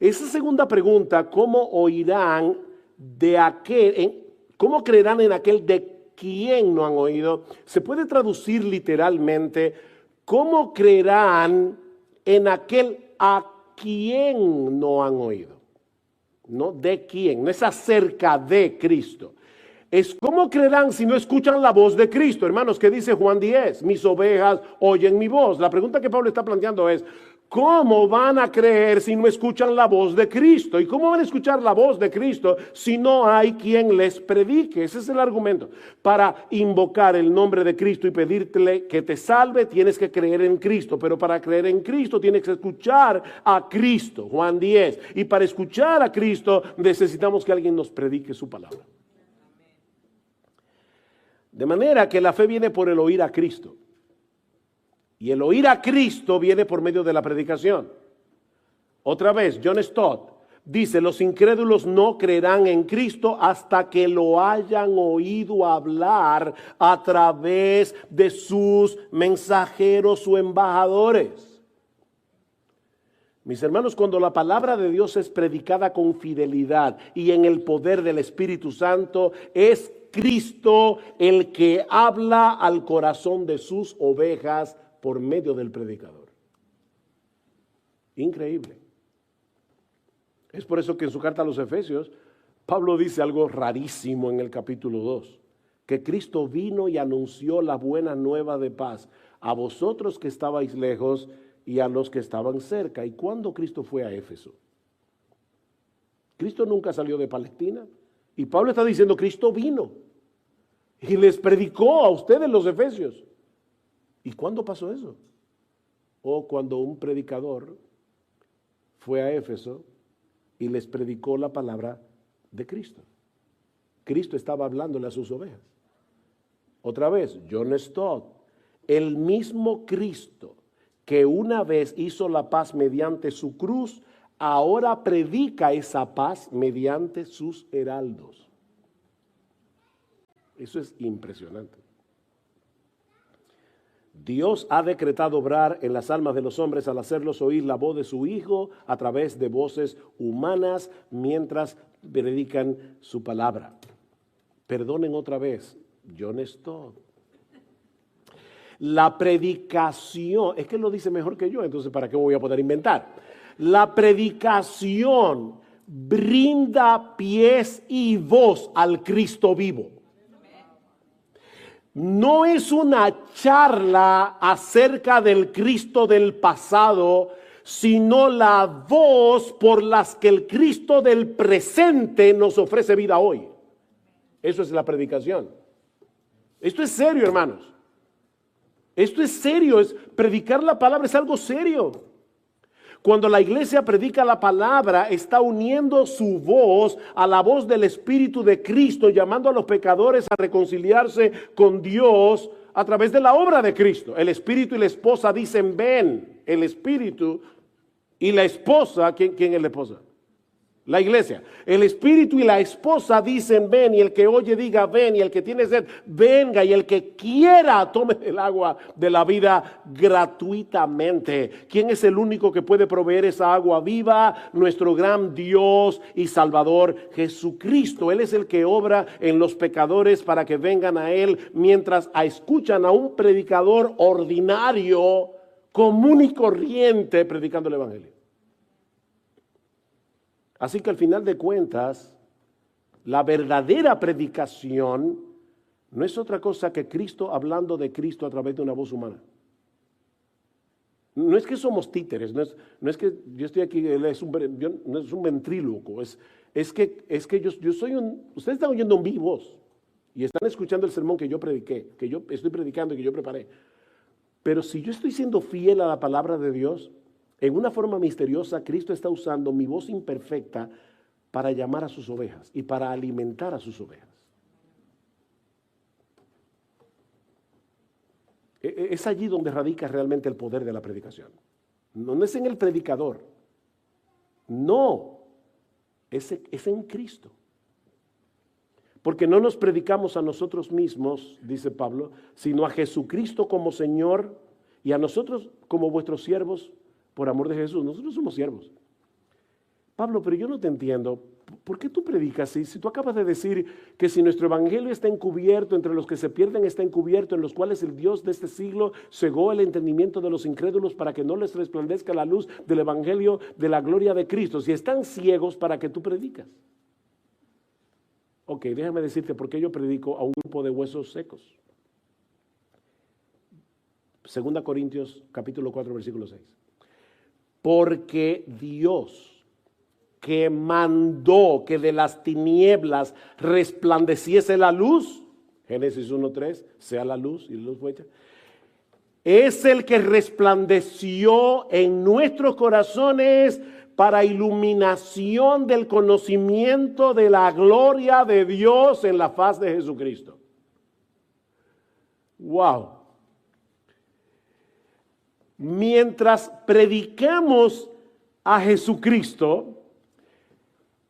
S1: esa segunda pregunta, ¿cómo oirán de aquel, cómo creerán en aquel de quien no han oído? Se puede traducir literalmente, ¿cómo creerán en aquel a quien no han oído? No de quién, no es acerca de Cristo. Es cómo creerán si no escuchan la voz de Cristo. Hermanos, ¿qué dice Juan 10? Mis ovejas oyen mi voz. La pregunta que Pablo está planteando es, ¿cómo van a creer si no escuchan la voz de Cristo? ¿Y cómo van a escuchar la voz de Cristo si no hay quien les predique? Ese es el argumento. Para invocar el nombre de Cristo y pedirle que te salve, tienes que creer en Cristo. Pero para creer en Cristo tienes que escuchar a Cristo. Juan 10. Y para escuchar a Cristo necesitamos que alguien nos predique su palabra. De manera que la fe viene por el oír a Cristo. Y el oír a Cristo viene por medio de la predicación. Otra vez, John Stott dice, los incrédulos no creerán en Cristo hasta que lo hayan oído hablar a través de sus mensajeros o embajadores. Mis hermanos, cuando la palabra de Dios es predicada con fidelidad y en el poder del Espíritu Santo, es Cristo el que habla al corazón de sus ovejas por medio del predicador. Increíble. Es por eso que en su carta a los Efesios, Pablo dice algo rarísimo en el capítulo 2, que Cristo vino y anunció la buena nueva de paz a vosotros que estabais lejos y a los que estaban cerca. ¿Y cuándo Cristo fue a Éfeso? Cristo nunca salió de Palestina. Y Pablo está diciendo, Cristo vino y les predicó a ustedes los efesios. ¿Y cuándo pasó eso? O cuando un predicador fue a Éfeso y les predicó la palabra de Cristo. Cristo estaba hablándole a sus ovejas. Otra vez, John Stott, el mismo Cristo que una vez hizo la paz mediante su cruz, ahora predica esa paz mediante sus heraldos. Eso es impresionante. Dios ha decretado obrar en las almas de los hombres al hacerlos oír la voz de su Hijo a través de voces humanas mientras predican su palabra. Perdonen otra vez, John Stott. La predicación, es que él lo dice mejor que yo, entonces ¿para qué me voy a poder inventar? La predicación brinda pies y voz al Cristo vivo. No es una charla acerca del Cristo del pasado, sino la voz por las que el Cristo del presente nos ofrece vida hoy. Eso es la predicación. Esto es serio, hermanos. Esto es serio, predicar la palabra es algo serio. Cuando la iglesia predica la palabra, está uniendo su voz a la voz del Espíritu de Cristo, llamando a los pecadores a reconciliarse con Dios a través de la obra de Cristo. El Espíritu y la esposa dicen ven. El Espíritu y la esposa, ¿quién es la esposa? La iglesia. El Espíritu y la esposa dicen ven, y el que oye diga ven, y el que tiene sed venga, y el que quiera tome el agua de la vida gratuitamente. ¿Quién es el único que puede proveer esa agua viva? Nuestro gran Dios y Salvador Jesucristo. Él es el que obra en los pecadores para que vengan a Él, mientras escuchan a un predicador ordinario, común y corriente, predicando el evangelio. Así que al final de cuentas, la verdadera predicación no es otra cosa que Cristo hablando de Cristo a través de una voz humana. No es que somos títeres, no es que yo estoy aquí, él es no es un ventríloco, es que yo soy ustedes están oyendo mi voz y están escuchando el sermón que yo prediqué, que yo estoy predicando y que yo preparé. Pero si yo estoy siendo fiel a la palabra de Dios, en una forma misteriosa, Cristo está usando mi voz imperfecta para llamar a sus ovejas y para alimentar a sus ovejas. Es allí donde radica realmente el poder de la predicación. No es en el predicador. No, es en Cristo. Porque no nos predicamos a nosotros mismos, dice Pablo, sino a Jesucristo como Señor y a nosotros como vuestros siervos por amor de Jesús. Nosotros somos siervos. Pablo, pero yo no te entiendo. ¿Por qué tú predicas así? Si tú acabas de decir que si nuestro evangelio está encubierto, entre los que se pierden está encubierto, en los cuales el Dios de este siglo cegó el entendimiento de los incrédulos para que no les resplandezca la luz del evangelio de la gloria de Cristo. Si están ciegos, ¿para qué tú predicas? Ok, déjame decirte por qué yo predico a un grupo de huesos secos. 2 Corintios capítulo 4 versículo 6. Porque Dios, que mandó que de las tinieblas resplandeciese la luz, Génesis 1:3, sea la luz y la luz fue hecha, es el que resplandeció en nuestros corazones para iluminación del conocimiento de la gloria de Dios en la faz de Jesucristo. Wow. mientras predicamos a Jesucristo,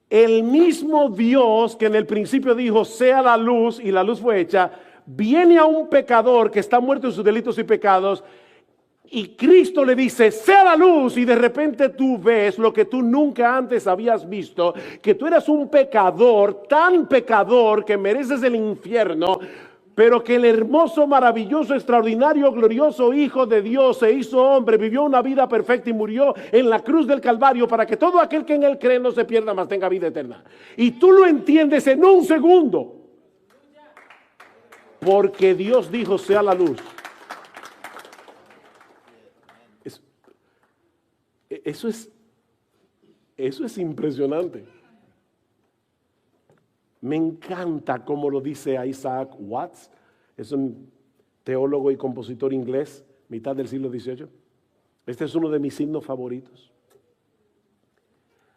S1: el mismo Dios que en el principio dijo, sea la luz, y la luz fue hecha, viene a un pecador que está muerto en sus delitos y pecados, y Cristo le dice, sea la luz, y de repente tú ves lo que tú nunca antes habías visto, que tú eras un pecador, tan pecador que mereces el infierno, pero que el hermoso, maravilloso, extraordinario, glorioso Hijo de Dios se hizo hombre, vivió una vida perfecta y murió en la cruz del Calvario para que todo aquel que en él cree no se pierda, mas tenga vida eterna. Y tú lo entiendes en un segundo, porque Dios dijo, sea la luz. Eso es impresionante. Me encanta cómo lo dice Isaac Watts, es un teólogo y compositor inglés, mitad del siglo XVIII. Este es uno de mis himnos favoritos.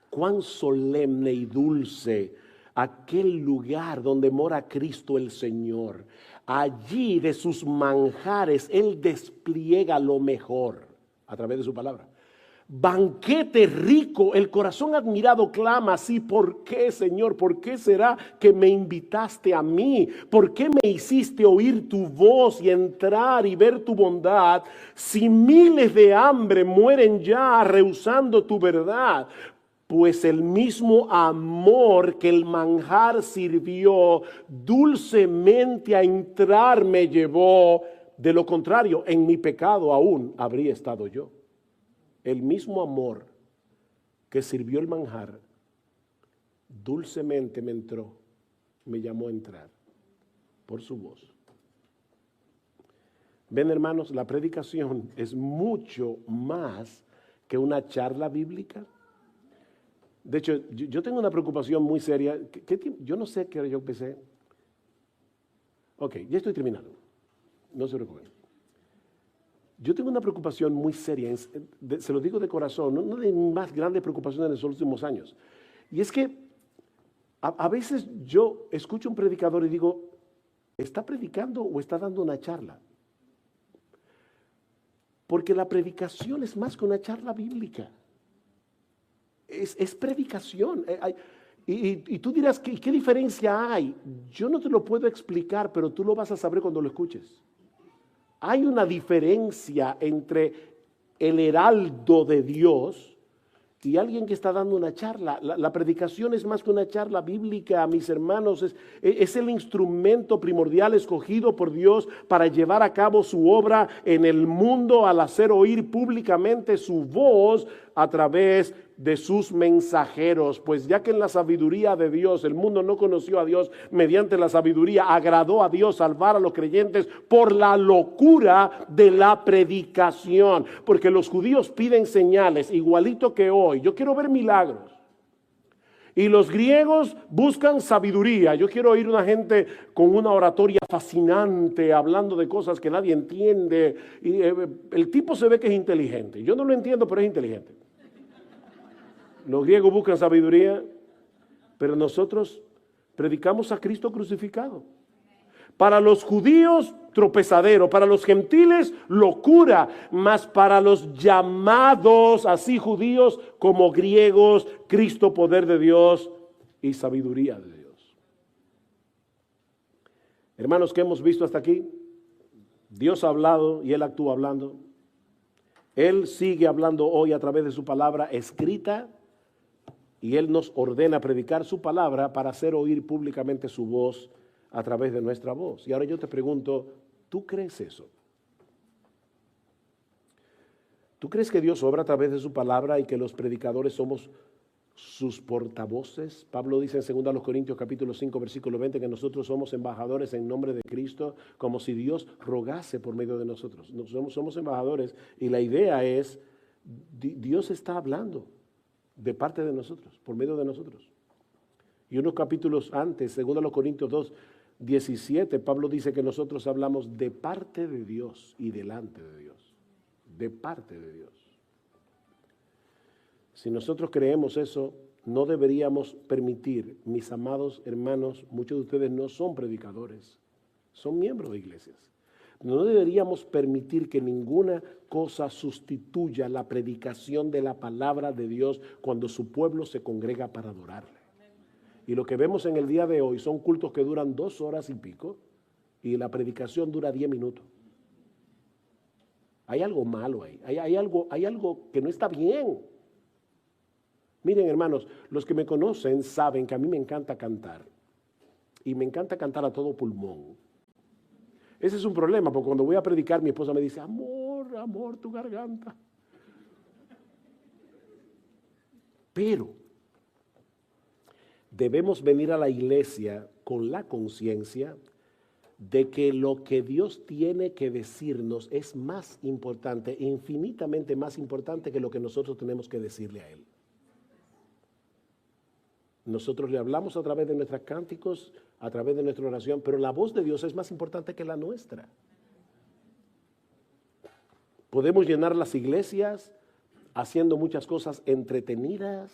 S1: Cuán solemne y dulce aquel lugar donde mora Cristo el Señor. Allí de sus manjares Él despliega lo mejor a través de su palabra. Banquete rico, el corazón admirado clama así, ¿por qué, Señor? ¿Por qué será que me invitaste a mí? ¿Por qué me hiciste oír tu voz y entrar y ver tu bondad? Si miles de hambre mueren ya rehusando tu verdad, pues el mismo amor que el manjar sirvió dulcemente a entrar me llevó. De lo contrario, en mi pecado aún habría estado yo. El mismo amor que sirvió el manjar, dulcemente me entró, me llamó a entrar por su voz. Ven, hermanos, la predicación es mucho más que una charla bíblica. De hecho, yo tengo una preocupación muy seria. Yo no sé qué hora yo empecé. Ok, ya estoy terminando. No se preocupen. Yo tengo una preocupación muy seria, se lo digo de corazón, una de mis más grandes preocupaciones en los últimos años. Y es que a veces yo escucho a un predicador y digo, ¿está predicando o está dando una charla? Porque la predicación es más que una charla bíblica. Es predicación. Y tú dirás, ¿qué diferencia hay? Yo no te lo puedo explicar, pero tú lo vas a saber cuando lo escuches. Hay una diferencia entre el heraldo de Dios y alguien que está dando una charla. La predicación es más que una charla bíblica, mis hermanos. Es el instrumento primordial escogido por Dios para llevar a cabo su obra en el mundo al hacer oír públicamente su voz a través de sus mensajeros. Pues ya que en la sabiduría de Dios el mundo no conoció a Dios, mediante la sabiduría agradó a Dios salvar a los creyentes por la locura de la predicación. Porque los judíos piden señales, igualito que hoy. Yo quiero ver milagros. Y los griegos buscan sabiduría. Yo quiero oír una gente con una oratoria fascinante, hablando de cosas que nadie entiende. Y el tipo se ve que es inteligente. Yo no lo entiendo, pero es inteligente. Los griegos buscan sabiduría, pero nosotros predicamos a Cristo crucificado. Para los judíos, tropezadero; para los gentiles, locura; mas para los llamados, así judíos como griegos, Cristo, poder de Dios y sabiduría de Dios. Hermanos, ¿qué hemos visto hasta aquí? Dios ha hablado y Él actúa hablando. Él sigue hablando hoy a través de su palabra escrita. Y Él nos ordena predicar su palabra para hacer oír públicamente su voz a través de nuestra voz. Y ahora yo te pregunto, ¿tú crees eso? ¿Tú crees que Dios obra a través de su palabra y que los predicadores somos sus portavoces? Pablo dice en 2 Corintios capítulo 5 versículo 20 que nosotros somos embajadores en nombre de Cristo, como si Dios rogase por medio de nosotros. Somos embajadores y la idea es, Dios está hablando de parte de nosotros, por medio de nosotros. Y unos capítulos antes, 2 Corintios 2, 17, Pablo dice que nosotros hablamos de parte de Dios y delante de Dios. De parte de Dios. Si nosotros creemos eso, no deberíamos permitir, mis amados hermanos, muchos de ustedes no son predicadores, son miembros de iglesias. No deberíamos permitir que ninguna cosa sustituya la predicación de la palabra de Dios cuando su pueblo se congrega para adorarle. Y lo que vemos en el día de hoy son cultos que duran 2 horas y pico y la predicación dura 10 minutos. Hay algo malo ahí, hay algo que no está bien. Miren, hermanos, los que me conocen saben que a mí me encanta cantar y me encanta cantar a todo pulmón. Ese es un problema, porque cuando voy a predicar mi esposa me dice, amor, amor, tu garganta. Pero debemos venir a la iglesia con la conciencia de que lo que Dios tiene que decirnos es más importante, infinitamente más importante que lo que nosotros tenemos que decirle a Él. Nosotros le hablamos a través de nuestros cánticos, a través de nuestra oración, pero la voz de Dios es más importante que la nuestra. Podemos llenar las iglesias haciendo muchas cosas entretenidas,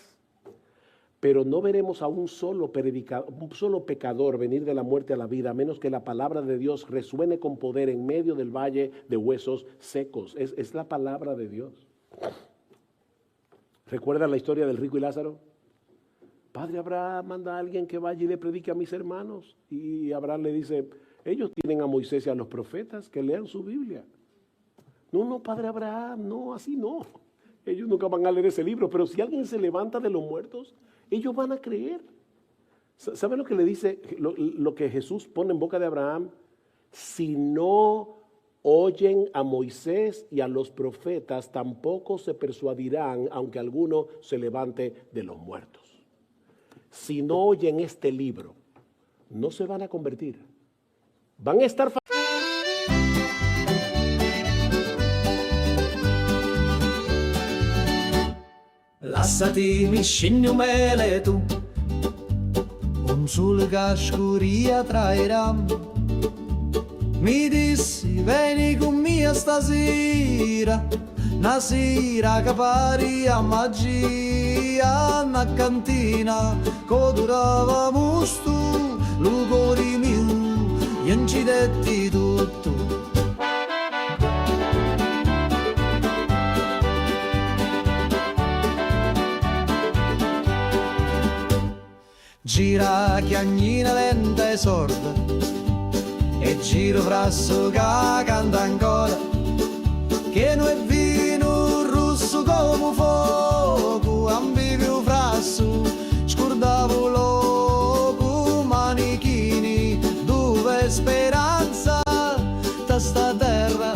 S1: pero no veremos a un solo pecador venir de la muerte a la vida, a menos que la palabra de Dios resuene con poder en medio del valle de huesos secos. Es la palabra de Dios. ¿Recuerdan la historia del rico y Lázaro? Padre Abraham, manda a alguien que vaya y le predique a mis hermanos. Y Abraham le dice, ellos tienen a Moisés y a los profetas, que lean su Biblia. No, Padre Abraham, no, así no. Ellos nunca van a leer ese libro, pero si alguien se levanta de los muertos, ellos van a creer. ¿Saben lo que le dice, lo que Jesús pone en boca de Abraham? Si no oyen a Moisés y a los profetas, tampoco se persuadirán, aunque alguno se levante de los muertos. Si no oyen este libro, no se van a convertir. Van a estar...
S2: Lasciati scegli mele tu, un sul cascuria trairà. Mi dissi, vieni con me stasera, una sera che pari a magia, una cantina, che durava musto, lo cuore mio, gli incidetti tutto. Gira chiagnina lenta e sorda, e giro frasso che canta ancora, che non è vino rosso come fuoco, ambivio frasso, scordavo loco, manichini, dove speranza, da sta terra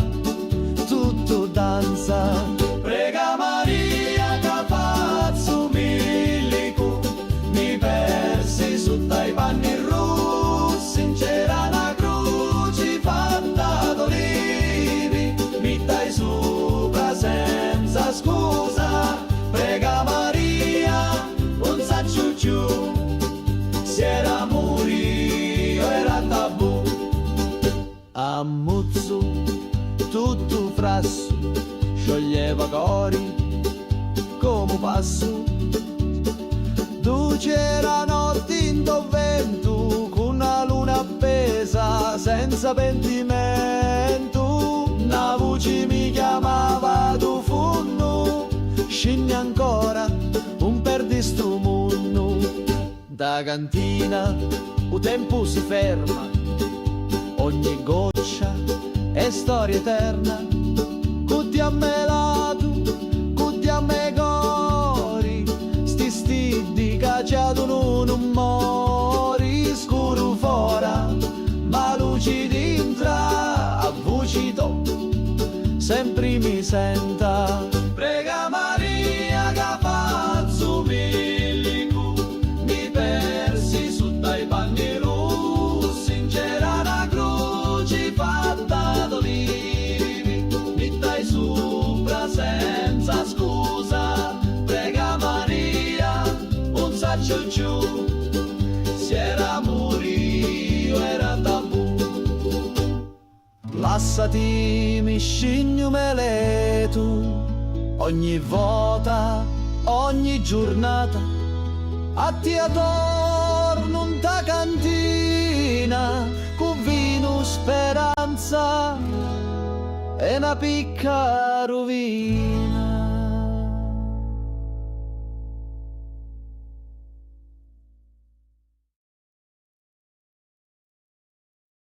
S2: tutto danza. Prega Maria che pazzo milico, mi persi sotto i panni rossi, c'era una croce fatta d'olivi, mi dai sopra senza scusa. Prega Maria, non saccio più, se era morio era tabù. Ammuzzo tutto frasso, scioglieva cori come passo. C'era notte in vento, con una luna appesa senza pentimento. Una voce mi chiamava tu funno, scendi ancora un perdi sto mondo. Da cantina il tempo si ferma, ogni goccia è storia eterna. Cutti a me lato, cutti a me cori, sti cacciato non mori, scuro fora, ma luci dentro, a voci to, sempre mi senta. Prega Maria che pazzo milico, mi persi sotto i panni rossi, c'era una croce fatta d'olivi, mi dai sopra senza scusa. Prega Maria, non saccio più, se era morio era tabù. Lasciati mi scegli mele tu, ogni volta, ogni giornata, a te attorno in ta cantina, con vino speranza passa è una piccola rovina.